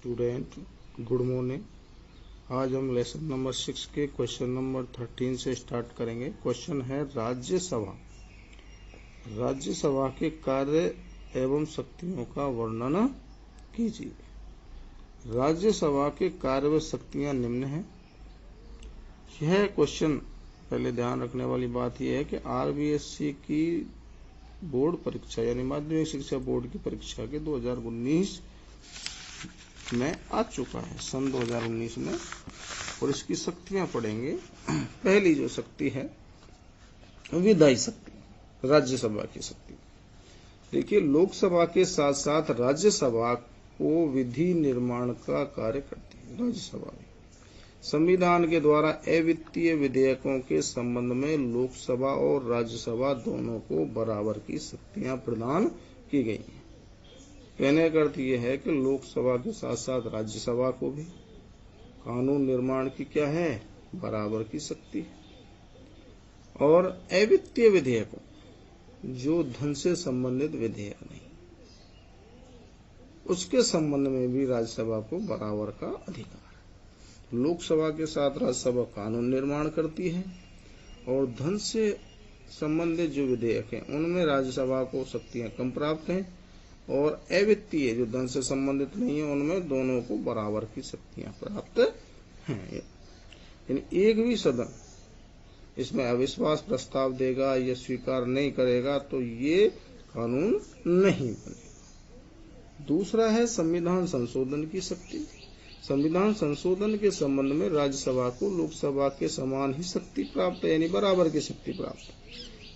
Student, good morning. आज हम lesson number 6 के क्वेश्चन नंबर 13 से स्टार्ट करेंगे। क्वेश्चन है राज्यसभा। राज्यसभा के कार्य एवं शक्तियों का वर्णन कीजिए। राज्यसभा के कार्य व शक्तियां निम्न हैं। यह क्वेश्चन पहले ध्यान रखने वाली बात यह है कि आरबीएससी की बोर्ड परीक्षा यानी माध्यमिक शिक्षा बोर्ड की परीक्षा के 2019 में आ चुका है, सन 2019 में। और इसकी शक्तियां पढ़ेंगे। पहली जो शक्ति है विधायी शक्ति, राज्यसभा की शक्ति। देखिए, लोकसभा के साथ साथ राज्यसभा को विधि निर्माण का कार्य करती है। राज्यसभा भी संविधान के द्वारा अवित्तीय विधेयकों के संबंध में लोकसभा और राज्यसभा दोनों को बराबर की शक्तियां प्रदान की गई हैं। कहने का अर्थ यह है कि लोकसभा के साथ साथ राज्यसभा को भी कानून निर्माण की क्या है, बराबर की शक्ति है। और अवित्तीय विधेयकों, जो धन से संबंधित विधेयक नहीं, उसके संबंध में भी राज्यसभा को बराबर का अधिकार है। लोकसभा के साथ राज्यसभा कानून निर्माण करती है और धन से संबंधित जो विधेयक हैं उनमें राज्यसभा को शक्तियां कम प्राप्त हैं, और अवित्तीय जो धन से संबंधित नहीं है उनमें दोनों को बराबर की शक्तियां प्राप्त हैं। यानी एक भी सदन इसमें अविश्वास प्रस्ताव देगा या स्वीकार नहीं करेगा तो ये कानून नहीं बनेगा। दूसरा है संविधान संशोधन की शक्ति। संविधान संशोधन के संबंध में राज्यसभा को लोकसभा के समान ही शक्ति प्राप्त है, यानी बराबर की शक्ति प्राप्त है।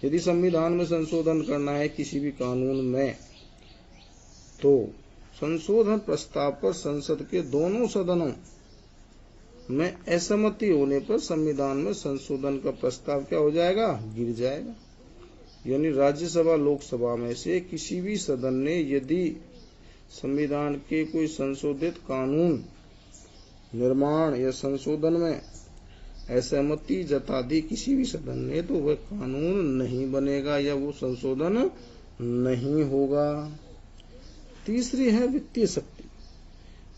यदि संविधान में संशोधन करना है किसी भी कानून में, तो संशोधन प्रस्ताव पर संसद के दोनों सदनों में असहमति होने पर संविधान में संशोधन का प्रस्ताव क्या हो जाएगा, गिर जाएगा। यानी राज्यसभा लोकसभा में से किसी भी सदन ने यदि संविधान के कोई संशोधित कानून निर्माण या संशोधन में असहमति जता दी किसी भी सदन ने, तो वह कानून नहीं बनेगा या वो संशोधन नहीं होगा। तीसरी है वित्तीय शक्ति।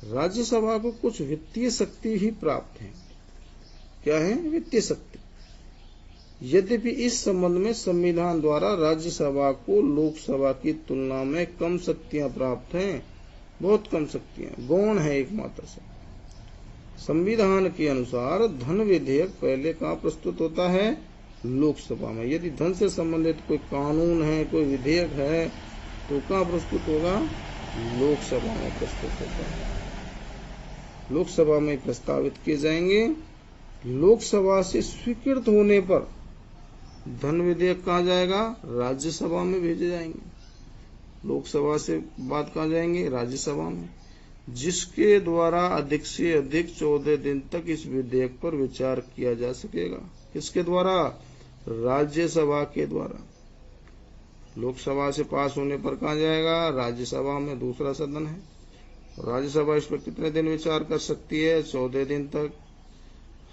राज्यसभा को कुछ वित्तीय शक्ति ही प्राप्त है। क्या है? वित्तीय शक्ति। यद्यपि इस संबंध में संविधान द्वारा राज्यसभा को लोकसभा की तुलना में कम शक्तियां प्राप्त हैं, बहुत कम शक्तियां, गौण है एकमात्र से। संविधान के अनुसार धन विधेयक पहले कहाँ प्रस्तुत होता है? लोकसभा में। यदि धन से संबंधित कोई कानून है, कोई विधेयक है, तो कहाँ प्रस्तुत होगा? लोकसभा में प्रस्तुत होता है। लोकसभा में प्रस्तावित किए जाएंगे। लोकसभा से स्वीकृत होने पर धन विधेयक कहाँ जाएगा? राज्यसभा में भेजे जाएंगे। लोकसभा से बात कहाँ जाएंगे? राज्यसभा में, जिसके द्वारा अधिक से अधिक 14 दिन तक इस विधेयक पर विचार किया जा सकेगा। किसके द्वारा? राज्यसभा के द्वारा। लोकसभा से पास होने पर कहाँ जाएगा? राज्यसभा में, दूसरा सदन है। राज्यसभा इस पर कितने दिन विचार कर सकती है? 14 दिन तक।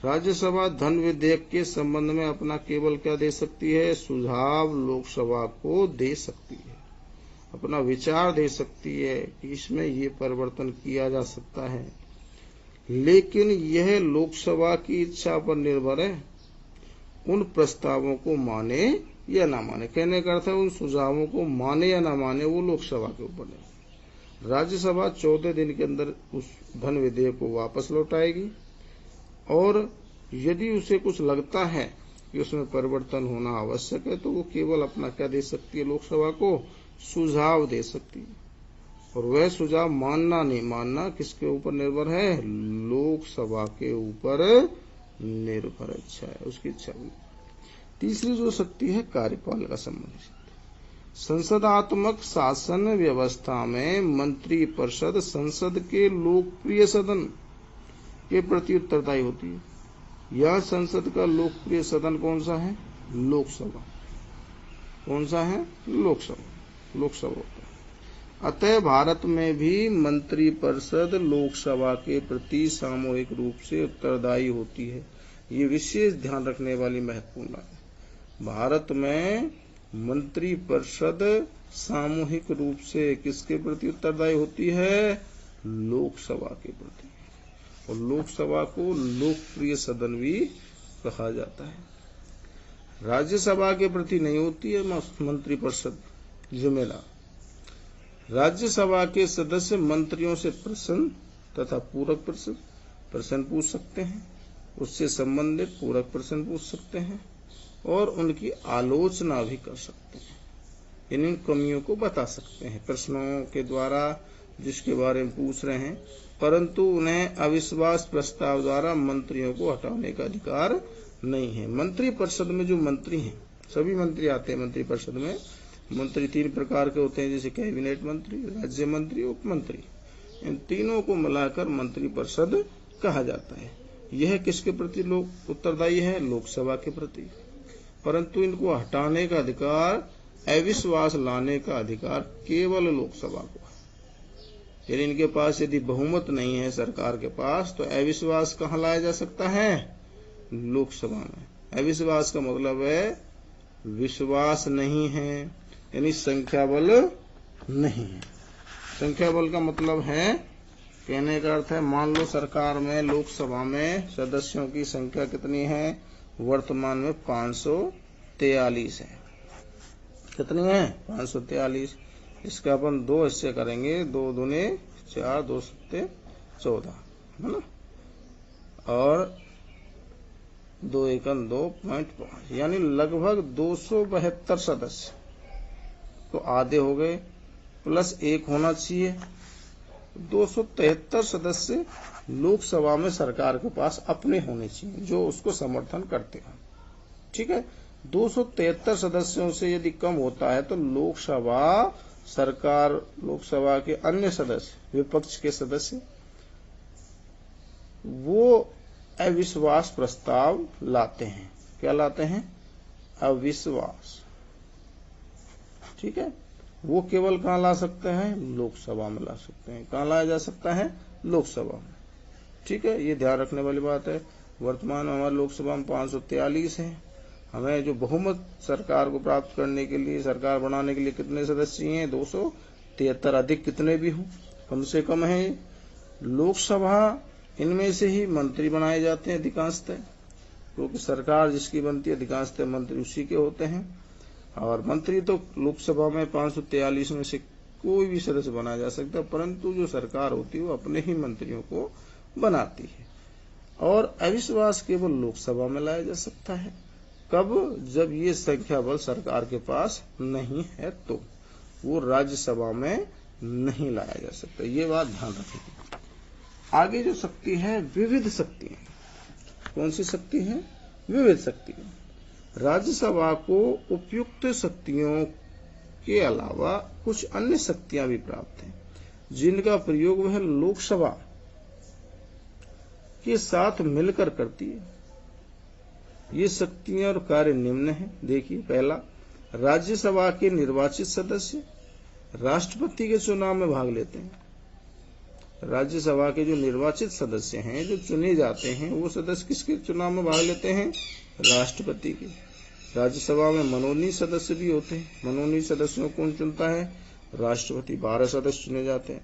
राज्यसभा धन विधेयक के संबंध में अपना केवल क्या दे सकती है? सुझाव लोकसभा को दे सकती है, अपना विचार दे सकती है कि इसमें ये परिवर्तन किया जा सकता है। लेकिन यह लोकसभा की इच्छा पर निर्भर है, उन प्रस्तावों को माने या ना माने। कहने का अर्थ है उन सुझावों को माने या ना माने वो लोकसभा के ऊपर है। राज्यसभा 14 दिन के अंदर उस धन विधेयक को वापस लौटाएगी, और यदि उसे कुछ लगता है कि उसमें परिवर्तन होना आवश्यक है तो वो केवल अपना क्या दे सकती है? लोकसभा को सुझाव दे सकती है। और वह सुझाव मानना नहीं मानना किसके ऊपर निर्भर है? लोकसभा के ऊपर निर्भर इच्छा है, उसकी इच्छा हुई। तीसरी जो शक्ति है कार्यपालिका संबंधी। संसदात्मक शासन व्यवस्था में मंत्री परिषद संसद के लोकप्रिय सदन के प्रति उत्तरदायी होती है। यह संसद का लोकप्रिय सदन कौन सा है? लोकसभा। कौन सा है? लोकसभा। लोकसभा होता है। अतः भारत में भी मंत्री परिषद लोकसभा के प्रति सामूहिक रूप से उत्तरदायी होती है। ये विशेष ध्यान रखने वाली महत्वपूर्ण बात है। भारत में मंत्री परिषद सामूहिक रूप से किसके प्रति उत्तरदायी होती है? लोकसभा के प्रति, और लोकसभा को लोकप्रिय सदन भी कहा जाता है। राज्यसभा के प्रति नहीं होती है मंत्रिपरिषद जिम्मेदार। राज्यसभा के सदस्य मंत्रियों से प्रश्न तथा पूरक प्रश्न पूछ सकते हैं, उससे संबंधित पूरक प्रश्न पूछ सकते हैं और उनकी आलोचना भी कर सकते हैं। इन कमियों को बता सकते हैं प्रश्नों के द्वारा जिसके बारे में पूछ रहे हैं, परंतु उन्हें अविश्वास प्रस्ताव द्वारा मंत्रियों को हटाने का अधिकार नहीं है। मंत्रिपरिषद में जो मंत्री हैं, सभी मंत्री आते हैं मंत्रिपरिषद में। मंत्री 3 प्रकार के होते हैं, जैसे कैबिनेट मंत्री, राज्य मंत्री, उप मंत्री। इन तीनों को मिलाकर मंत्रिपरिषद कहा जाता है। यह किसके प्रति लोग उत्तरदायी है? लोकसभा के प्रति। परंतु इनको हटाने का अधिकार, अविश्वास लाने का अधिकार केवल लोकसभा को है। यदि इनके पास यदि बहुमत नहीं है सरकार के पास, तो अविश्वास कहाँ लाया जा सकता है? लोकसभा में। अविश्वास का मतलब है विश्वास नहीं है, यानी संख्या बल नहीं है। संख्या बल का मतलब है, कहने का अर्थ है, मान लो सरकार में, लोकसभा में सदस्यों की संख्या कितनी है? वर्तमान में 543 है। कितनी है? 543। इसका अपन 2 हिस्से करेंगे, 2 दूने 4, 2 सत्ते 14, है ना, और 2 एकम 2.5, यानी लगभग 272 सदस्य। तो आधे हो गए, प्लस 1 होना चाहिए। 273 सदस्य लोकसभा में सरकार के पास अपने होने चाहिए जो उसको समर्थन करते हैं। ठीक है, 273 सदस्यों से यदि कम होता है तो लोकसभा लोकसभा के अन्य सदस्य, विपक्ष के सदस्य, वो अविश्वास प्रस्ताव लाते हैं। क्या लाते हैं? अविश्वास। ठीक है, वो केवल कहाँ ला सकते हैं? लोकसभा में ला सकते हैं। कहाँ लाया जा सकता है? लोकसभा में। ठीक है, ये ध्यान रखने वाली बात है। वर्तमान में हमारे लोकसभा में 543 है। हमें जो बहुमत सरकार को प्राप्त करने के लिए, सरकार बनाने के लिए कितने सदस्य हैं? 273। अधिक कितने भी हों, कम से कम है। लोकसभा, इनमें से ही मंत्री बनाए जाते हैं अधिकांशतः, क्योंकि सरकार जिसकी बनती है अधिकांशतः मंत्री उसी के होते हैं। और मंत्री तो लोकसभा में 543 में से कोई भी सदस्य बनाया जा सकता है, परंतु जो सरकार होती है वो अपने ही मंत्रियों को बनाती है। और अविश्वास केवल लोकसभा में लाया जा सकता है। कब? जब ये संख्या बल सरकार के पास नहीं है, तो वो राज्यसभा में नहीं लाया जा सकता। ये बात ध्यान रखिए। आगे जो शक्ति है, विविध शक्ति है। कौन सी शक्ति है? विविध शक्ति है। राज्यसभा को उपयुक्त शक्तियों के अलावा कुछ अन्य शक्तियां भी प्राप्त हैं, जिनका प्रयोग वह लोकसभा के साथ मिलकर करती है। ये शक्तियां और कार्य निम्न हैं। देखिए, पहला, राज्यसभा के निर्वाचित सदस्य राष्ट्रपति के चुनाव में भाग लेते हैं। राज्यसभा के जो निर्वाचित सदस्य हैं, जो चुने जाते हैं, वो सदस्य किसके चुनाव में भाग लेते हैं? राष्ट्रपति के। राज्यसभा में मनोनीत सदस्य भी होते हैं। मनोनीत सदस्यों को कौन चुनता है? राष्ट्रपति। 12 सदस्य चुने जाते हैं,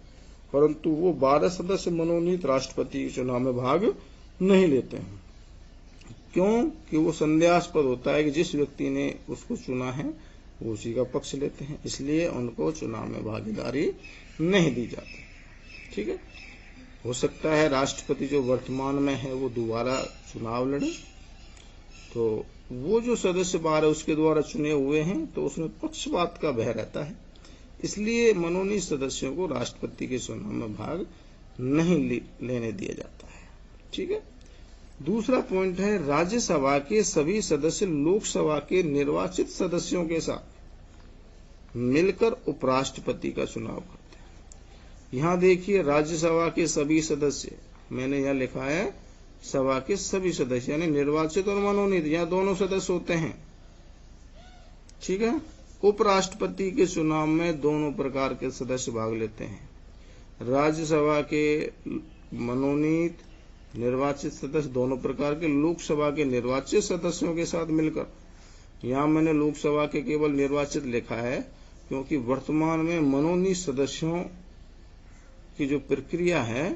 परंतु वो 12 सदस्य मनोनीत राष्ट्रपति के चुनाव में भाग नहीं लेते हैं। क्यों? कि वो संदेहास्पद होता है कि जिस व्यक्ति ने उसको चुना है वो उसी का पक्ष लेते हैं, इसलिए उनको चुनाव में भागीदारी नहीं दी जाती। ठीक है, हो सकता है राष्ट्रपति जो वर्तमान में है वो दोबारा चुनाव लड़े, तो वो जो सदस्य 12 उसके द्वारा चुने हुए हैं, तो उसमें पक्षपात का भय रहता है, इसलिए मनोनीत सदस्यों को राष्ट्रपति के चुनाव में भाग नहीं लेने दिया जाता है। ठीक है, दूसरा पॉइंट है, राज्यसभा के सभी सदस्य लोकसभा के निर्वाचित सदस्यों के साथ मिलकर उपराष्ट्रपति का चुनाव करते हैं। यहाँ देखिए, राज्यसभा के सभी सदस्य, मैंने यहाँ लिखा है सभा के सभी सदस्य, यानी निर्वाचित और मनोनीत, यहाँ दोनों सदस्य होते हैं। ठीक है, उपराष्ट्रपति के चुनाव में दोनों प्रकार के सदस्य भाग लेते हैं। राज्यसभा के मनोनीत निर्वाचित सदस्य दोनों प्रकार के, लोकसभा के निर्वाचित सदस्यों के साथ मिलकर। यहाँ मैंने लोकसभा के केवल निर्वाचित लिखा है, क्योंकि वर्तमान में मनोनीत सदस्यों की जो प्रक्रिया है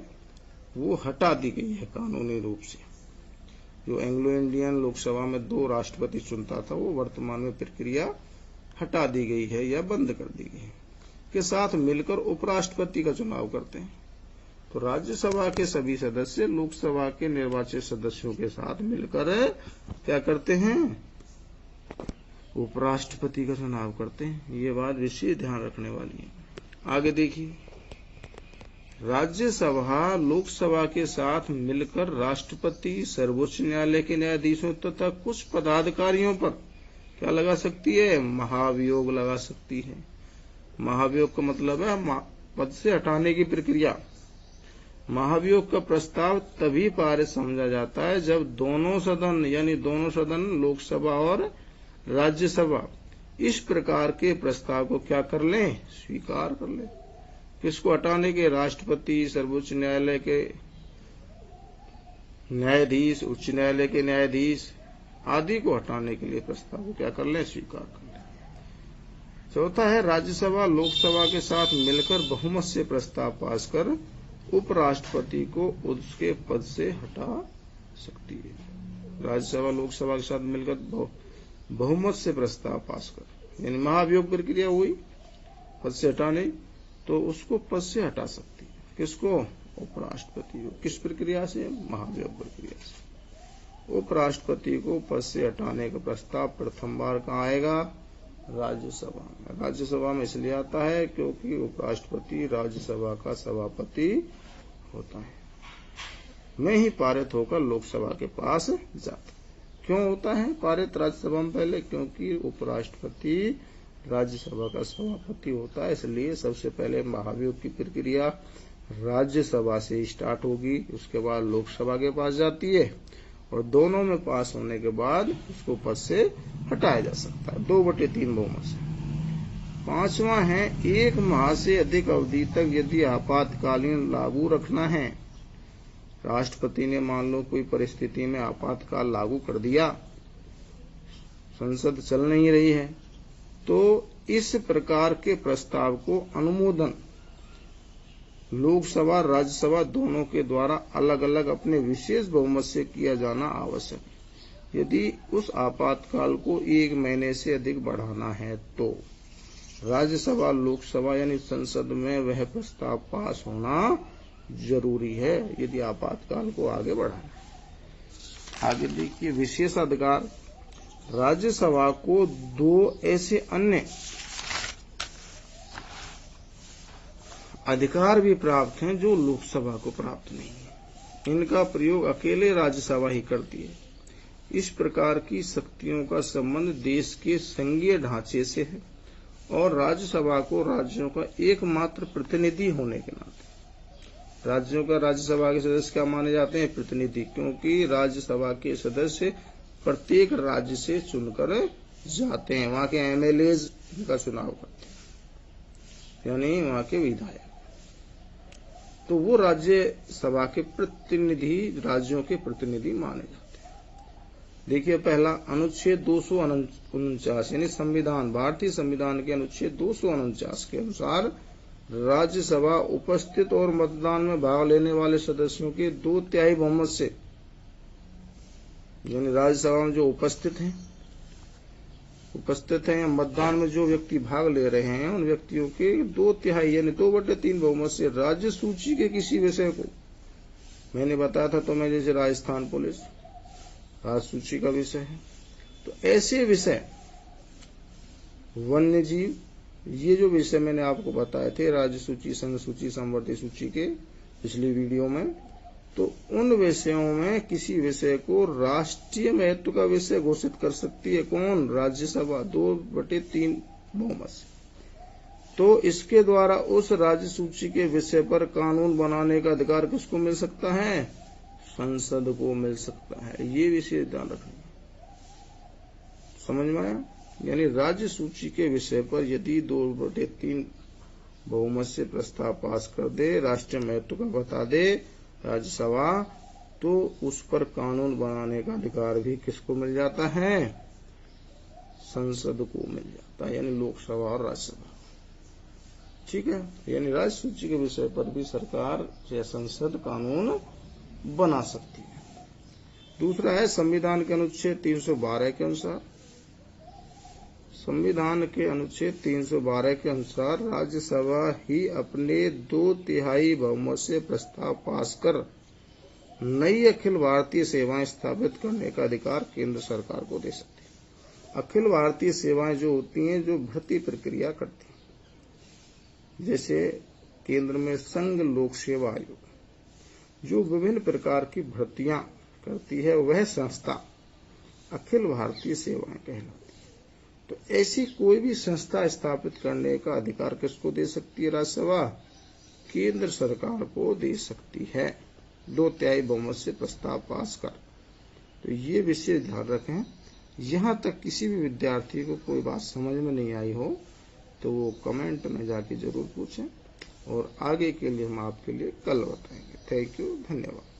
वो हटा दी गई है कानूनी रूप से। जो एंग्लो इंडियन लोकसभा में 2 राष्ट्रपति चुनता था वो वर्तमान में प्रक्रिया हटा दी गई है या बंद कर दी गई है, के साथ मिलकर उपराष्ट्रपति का चुनाव करते हैं। तो राज्यसभा के सभी सदस्य लोकसभा के निर्वाचित सदस्यों के साथ मिलकर क्या करते हैं, उपराष्ट्रपति का चुनाव करते हैं। ये बात विशेष ध्यान रखने वाली है। आगे देखिए, राज्यसभा लोकसभा के साथ मिलकर राष्ट्रपति, सर्वोच्च न्यायालय के न्यायाधीशों तथा कुछ पदाधिकारियों पर क्या लगा सकती है, महाभियोग लगा सकती है। महाभियोग का मतलब है पद से हटाने की प्रक्रिया। महाभियोग का प्रस्ताव तभी पारित समझा जाता है जब दोनों सदन यानी दोनों सदन लोकसभा और राज्यसभा इस प्रकार के प्रस्ताव को क्या कर लें, स्वीकार कर लें। किसको हटाने के, राष्ट्रपति, सर्वोच्च न्यायालय के न्यायाधीश, उच्च न्यायालय के न्यायाधीश आदि को हटाने के लिए प्रस्ताव को क्या कर लें, स्वीकार कर लें। चौथा है, राज्यसभा लोकसभा के साथ मिलकर बहुमत से प्रस्ताव पास कर उपराष्ट्रपति को उसके पद से हटा सकती है। राज्यसभा लोकसभा के साथ मिलकर बहुमत से प्रस्ताव पास कर, यानी महाभियोग प्रक्रिया हुई पद से हटाने, तो उसको पद से हटा सकती है। किसको, उपराष्ट्रपति को। किस प्रक्रिया से, महाभियोग प्रक्रिया से। उपराष्ट्रपति को पद से हटाने का प्रस्ताव प्रथम बार कहाँ आएगा, राज्यसभा में। राज्यसभा में इसलिए आता है क्योंकि उपराष्ट्रपति राज्यसभा का सभापति होता है, में ही पारित होकर लोकसभा के पास जाता। क्यों होता है पारित राज्यसभा में पहले, क्योंकि उपराष्ट्रपति राज्यसभा का सभापति होता है, इसलिए सबसे पहले महाभियोग की प्रक्रिया राज्यसभा से स्टार्ट होगी, उसके बाद लोकसभा के पास जाती है और दोनों में पास होने के बाद उसको पद से हटाया जा सकता है 2/3 बहुमत से। पांचवा है, 1 माह से अधिक अवधि तक यदि आपातकालीन लागू रखना है। राष्ट्रपति ने मान लो कोई परिस्थिति में आपातकाल लागू कर दिया, संसद चल नहीं रही है, तो इस प्रकार के प्रस्ताव को अनुमोदन लोकसभा राज्यसभा दोनों के द्वारा अलग अलग अपने विशेष बहुमत से किया जाना आवश्यक है। यदि उस आपातकाल को 1 महीने से अधिक बढ़ाना है तो राज्यसभा लोकसभा यानी संसद में वह प्रस्ताव पास होना जरूरी है, यदि आपातकाल को आगे बढ़ाना है। आगे देखिए, विशेषाधिकार। राज्यसभा को 2 ऐसे अन्य अधिकार भी प्राप्त हैं जो लोकसभा को प्राप्त नहीं है। इनका प्रयोग अकेले राज्यसभा ही करती है। इस प्रकार की शक्तियों का संबंध देश के संघीय ढांचे से है और राज्यसभा को राज्यों का एकमात्र प्रतिनिधि होने के नाते, राज्यों का राज्यसभा के सदस्य क्या माने जाते हैं, प्रतिनिधि, क्योंकि राज्यसभा के सदस्य प्रत्येक राज्य से चुनकर जाते हैं, वहां के एमएलएज का चुनाव करते हैं, यानी वहां के विधायक। तो वो राज्यसभा के प्रतिनिधि राज्यों के प्रतिनिधि माने जाते हैं। देखिए, पहला अनुच्छेद 249 यानी संविधान, भारतीय संविधान के अनुच्छेद 249 के अनुसार राज्यसभा उपस्थित और मतदान में भाग लेने वाले सदस्यों के 2/3 बहुमत से, यानी राज्यसभा में जो उपस्थित हैं या मतदान में जो व्यक्ति भाग ले रहे हैं उन व्यक्तियों के 2/3 यानी 2/3 बहुमत से राज्य सूची के किसी विषय को, मैंने बताया था तो मैं, जैसे राजस्थान पुलिस राज्य सूची का विषय है, तो ऐसे विषय वन्य जीव, ये जो विषय मैंने आपको बताए थे राज्य सूची, संघ सूची, समवर्ती सूची के पिछली वीडियो में, तो उन विषयों में किसी विषय को राष्ट्रीय महत्व का विषय घोषित कर सकती है कौन, राज्यसभा 2/3 बहुमत से। तो इसके द्वारा उस राज्य सूची के विषय पर कानून बनाने का अधिकार किसको मिल सकता है, संसद को मिल सकता है। ये विषय ध्यान रखना, समझ में आया। यानी राज्य सूची के विषय पर यदि 2/3 बहुमत से प्रस्ताव पास कर दे, राष्ट्रीय महत्व का बता दे राज्यसभा, तो उस पर कानून बनाने का अधिकार भी किसको मिल जाता है, संसद को मिल जाता है, यानी लोकसभा और राज्यसभा। ठीक है, यानी राज्य सूची के विषय पर भी सरकार या संसद कानून बना सकती है। दूसरा है संविधान के अनुच्छेद 312 के अनुसार, संविधान के अनुच्छेद 312 के अनुसार राज्यसभा ही अपने 2/3 बहुमत से प्रस्ताव पास कर नई अखिल भारतीय सेवाएं स्थापित करने का अधिकार केंद्र सरकार को दे सकती है। अखिल भारतीय सेवाएं जो होती हैं, जो भर्ती प्रक्रिया करती हैं, जैसे केंद्र में संघ लोक सेवा आयोग जो विभिन्न प्रकार की भर्तियां करती है, वह संस्था अखिल भारतीय सेवाएं कहलाती है। तो ऐसी कोई भी संस्था स्थापित करने का अधिकार किसको दे सकती है राज्यसभा? केंद्र सरकार को दे सकती है, 2/3 बहुमत से प्रस्ताव पास कर। तो ये विशेष ध्यान रखें। यहाँ तक किसी भी विद्यार्थी को कोई बात समझ में नहीं आई हो तो वो कमेंट में जाके जरूर पूछें, और आगे के लिए हम आपके लिए कल बताएंगे। थैंक यू, धन्यवाद।